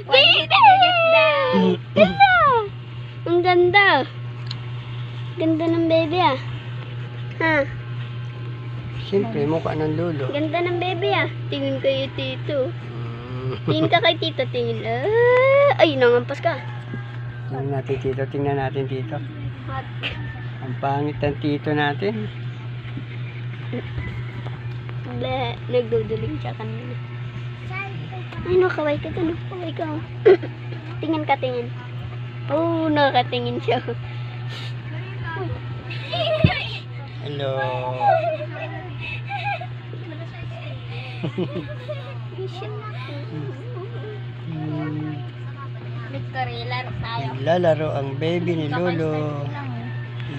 Baby! Ganda! Ang ganda. Ganda ng baby ah. Ha? Siyempre, mukha ng lolo. Ganda ng baby ah. Tingin kayo tito. Mm. Tingin ka kay tito. Tingin. Ay, nangampas ka. Tingnan natin tito. Hot. Ang pangit ng tito natin. Ble, nagduduling siya kanina. Ay, nakaway ka doon. Nakaway ka. Tingin ka, tingin. Oh, nakatingin siya. Hello. Victory, laro tayo. Naglalaro ang baby ni Lolo.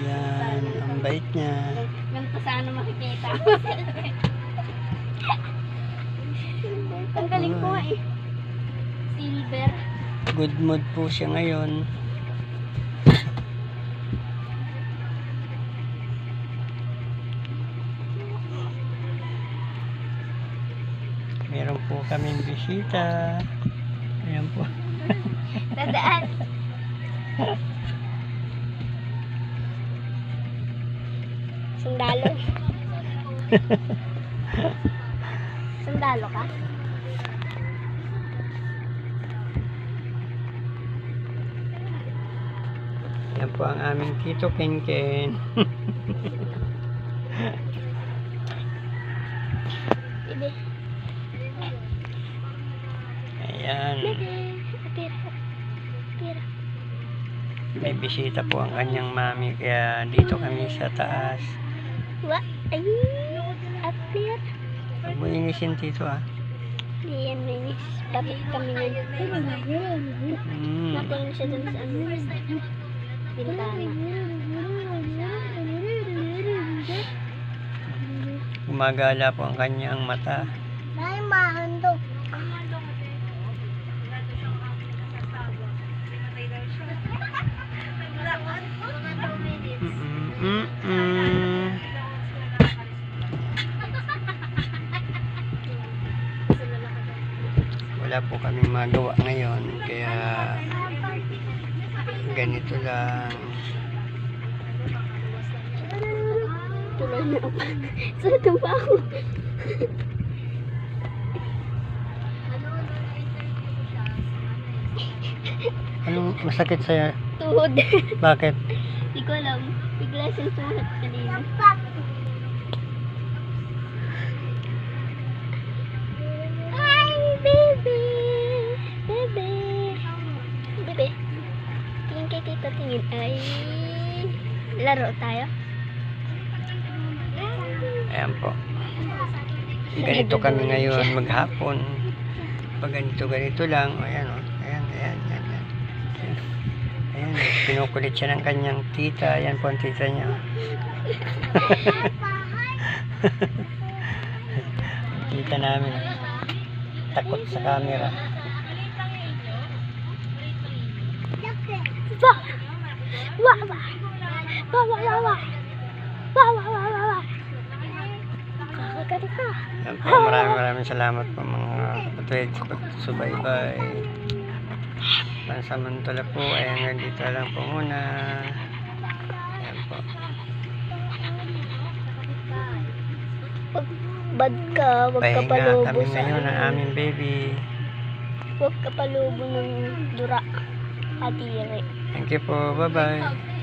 Yan, ang bait niya. Yung pa sana makikita. Ang galing po eh. Silver. Good mood po siya ngayon. Meron po kaming bisita. Ayan po. Dadaan. Sundalo. Sundalo ka? Yan po ang aming Tito Kenken. Bebe. Ayan. Bebe. Pira. Pira. May bisita po ang kanyang mami. Kaya dito kami sa taas. Wa? Ay. Apir. Huwag mo inisin Tito ah. Hindi yan minis. Tapos kami nga. Natingin siya dun sa ano. Bintana. Gumagala po ang kanyang mata. Ay, mahandog. Wala po kaming magawa ngayon. Kaya ganito lang. Tuloy na ako. Sa pa ako. Anong masakit sa'yo? Tuhod. Bakit? Hindi ko alam. Bigla siyang suhat kanina. Hi, baby! Baby! Baby! Tingin kay tita, tingin. Ay! Laro tayo? Ayan po. Ganito kami ngayon maghapon. Pag ganito lang. Ayan o. Ayan. Ayan. Pinukulit siya ng kanyang tita. Ayan po ang tita niya. Tita namin. Takot sa camera. Wah! Wah! Wah! Wah! Wah! Wah! Wah! Wah! Wah! Wah! Wah! Kakagari ka. Ayan po. Maraming salamat po mga kapatid sa pagsubaybay. Pansamantala po. Ayan, dito lang po muna. Ayan po. Wag bad ka. Wag ka Pahinga palubo kami sa ngayon ng ano. aming baby. Wag ka palubo ng dura. Kadiri. Thank you po. Bye-bye.